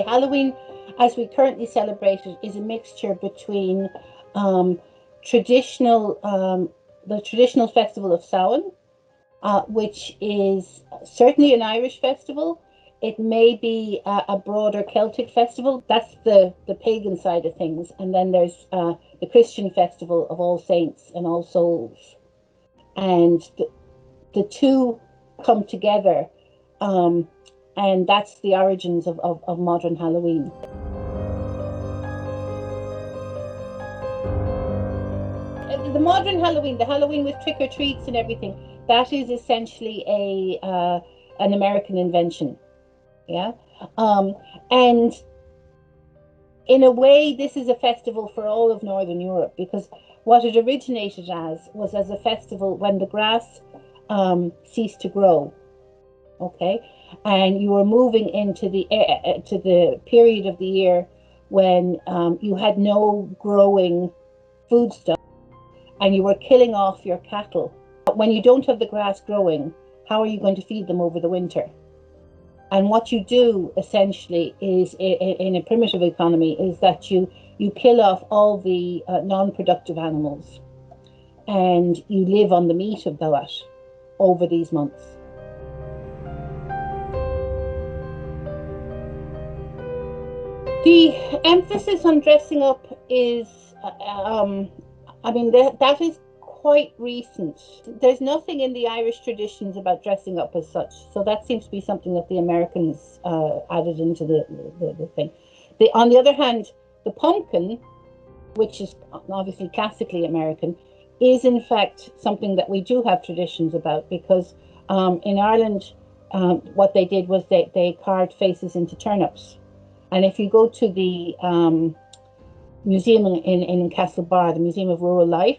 Halloween, as we currently celebrate it, is a mixture between um, traditional, the traditional festival of Samhain, which is certainly an Irish festival. It may be a broader Celtic festival. That's the pagan side of things. And then there's the Christian festival of All Saints and All Souls. And the two come together. And that's the origins of modern Halloween. The modern Halloween, the Halloween with trick or treats and everything, that is essentially an American invention. Yeah. And in a way, this is a festival for all of Northern Europe, because what it originated as was as a festival when the grass ceased to grow. Okay, and you were moving into the period of the year when you had no growing foodstuff, and you were killing off your cattle. But when you don't have the grass growing, how are you going to feed them over the winter? And what you do essentially is, in a primitive economy, is that you kill off all the non-productive animals, and you live on the meat of that over these months. The emphasis on dressing up is, I mean, that is quite recent. There's nothing in the Irish traditions about dressing up as such. So that seems to be something that the Americans added into the thing. On the other hand, the pumpkin, which is obviously classically American, is in fact something that we do have traditions about, because in Ireland, what they did was they carved faces into turnips. And if you go to the museum in Castlebar, the Museum of Rural Life,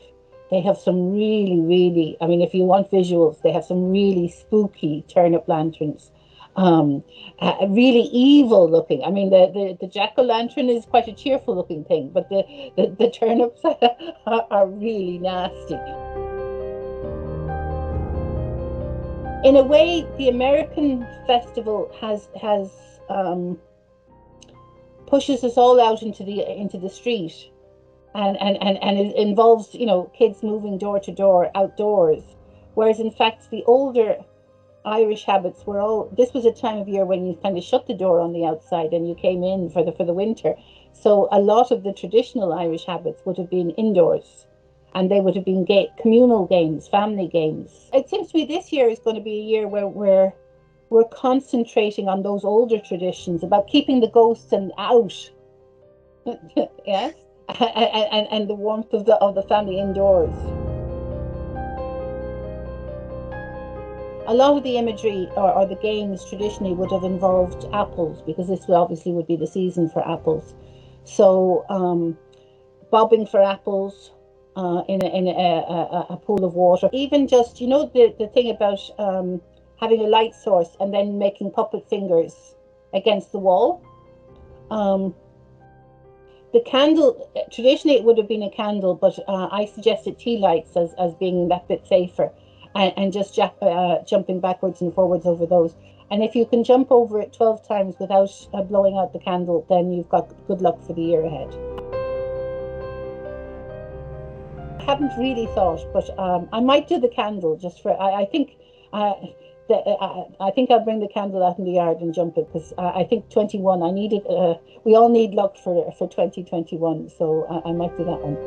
they have some really, I mean, if you want visuals, they have some really spooky turnip lanterns. Really evil looking. I mean, the jack-o'-lantern is quite a cheerful looking thing, but the turnips are really nasty. In a way, the American festival has pushes us all out into the street, and it involves, you know, kids moving door to door outdoors, whereas in fact the older Irish habits were all, this was a time of year when you kind of shut the door on the outside and you came in for the winter. So a lot of the traditional Irish habits would have been indoors, and they would have been communal games, family games. It seems to me this year is going to be a year where we're concentrating on those older traditions about keeping the ghosts out. Yes, and the warmth of the family indoors. A lot of the imagery or the games traditionally would have involved apples, because this obviously would be the season for apples. So bobbing for apples in a pool of water. Even just, you know, the thing about having a light source and then making puppet fingers against the wall. The candle, traditionally it would have been a candle, but I suggested tea lights as being that bit safer, and just jumping backwards and forwards over those. And if you can jump over it 12 times without blowing out the candle, then you've got good luck for the year ahead. I haven't really thought, but I might do the candle just for, I think I think I'll bring the candle out in the yard and jump it, because I think 21, I need it. We all need luck for 2021, so I might do that one.